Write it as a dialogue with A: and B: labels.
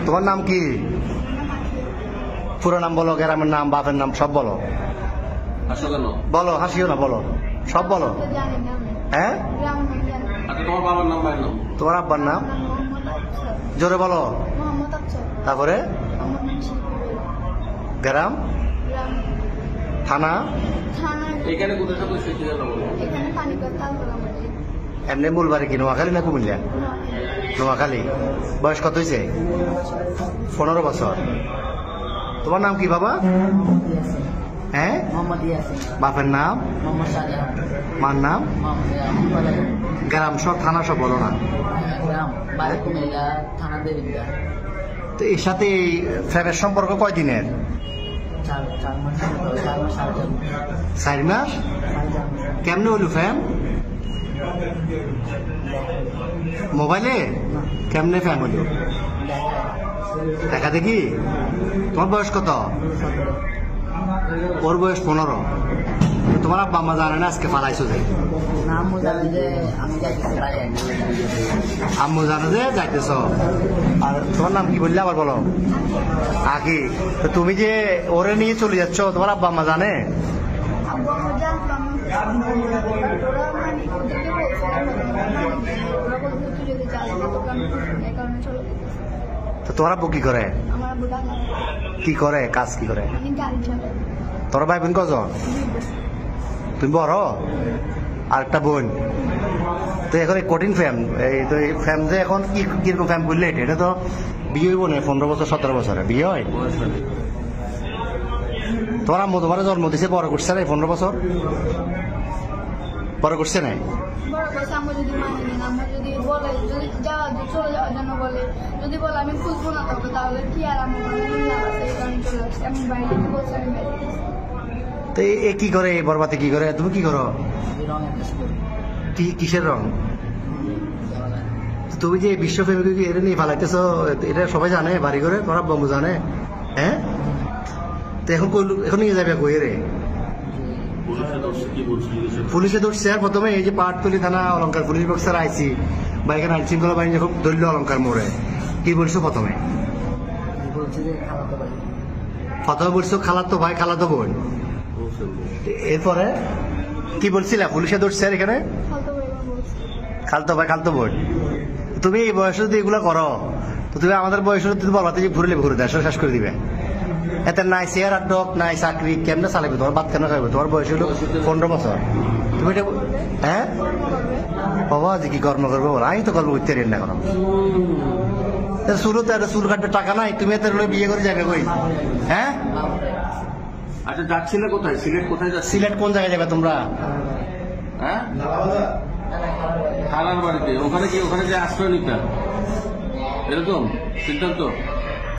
A: তোমার নাম কি? পুরো নাম বলো, গ্রামের নাম, বাপের নাম সব বলো। বলো, হাসিও না, বলো সব বলো। হ্যাঁ,
B: তোমার বাবার নাম, ভাইয়ের নাম,
A: তোমার আব্বার নাম জোরে বলো। তারপরে গ্রাম, থানা,
B: এখানে কোথায় সাথে সেটি জানো?
A: এমনি মূল বাড়ি কি নোয়াখালী না কুমিল্লা? নোয়াখালী। বয়স কত হয়েছে? 15 বছর। তোমার নাম কি বাবা? হ্যাঁ, বাপের নাম, মার নাম, গ্রাম সব, থানা সব বলো না। তো এর সাথে ফ্রেমের সম্পর্ক কয়দিনের? 4 মাস। কেমনে হইল ফ্যাম? মোবাইলে? কেমনে ফ্যাম হইল? দেখা দেখি। তোমার বয়স কত? ওর বয়স 15। তোমার আব্বা আম্মা জানে না আজকে পালাইছো যে? আম্মু জানে যে যাইতেছ। আর তোমার নাম কি বললে আবার বলো? আকি। তুমি যে ওরে নিয়ে চলে যাচ্ছ, তোমার আব্বা আম্মা জানে? তো তোমার আব্বু কি করে? কি করে কাজ, কি করে? তোর ভাই বোন কজন? তুমি বড়, আর একটা বোন। তো এখন এই কঠিন ফ্যাম, এই তো এই ফ্যাম যে এখন কিরকম ফ্যাম বললে, এটা তো বিয়ে হইব না 15 বছর 17 বছরে বিয়ে হয়। তোমার আম্মু তোমার জন্ম দিছে, বড় করছে না 15 বছর? বড় করছে না? তো এ কি করে, বরবাতে কি করে? তুমি কি করো? কিসের রং? তুমি যে বিশ্ব ফ্যামিলি এটা নিয়ে ফালাইতেছ, এটা সবাই জানে বাড়ি করে? তোমার বন্ধু জানে? হ্যাঁ, তো এখন নিয়ে যাবে কই রে? পুলিশে ধরছে। আর প্রথমে এই যে পাটতলি থানা অলঙ্কার পুলিশ বক্সার আইসি বা এখানে আইন শৃঙ্খলা বাহিনী যখন ধরল অলঙ্কার মোড়ে, কি বলছো প্রথমে? বলছো খালাতো ভাই, খালাতো বোন। এরপরে কি বলছিলা? পুলিশে ধরছে আর এখানে খালতো ভাই, খালতো বোন। তুমি এই বয়সে যদি এগুলো করো, তো তুমি আমাদের বয়সে যদি বলবা যে ঘুরলে ঘুরে দেয়, শেষ করে দিবে। এতে নাই চেয়ার আর ডক, নাই চাকরি, কেমনে চালাবে? তোমার বাদ কেন খাইবে? তোমার বয়স হলো 15 বছর। তুমি এটা হ্যাঁ বাবা যে কি কর্ম করবো? আমি তো কর্ম করতে না করো। শুরুতে চুল কাটবে টাকা নাই, তুমি এত বিয়ে করে যাবে কই? হ্যাঁ,
B: আচ্ছা যাচ্ছিলে কোথায়? সিলেট কোথায় যাচ্ছিলে?
A: সিলেট কোন জায়গায় যাবে তোমরা?
B: হ্যাঁ, খালার বাড়িতে। ওখানে কি, ওখানে যে আশ্রয় নিতে এরকম সিদ্ধান্ত?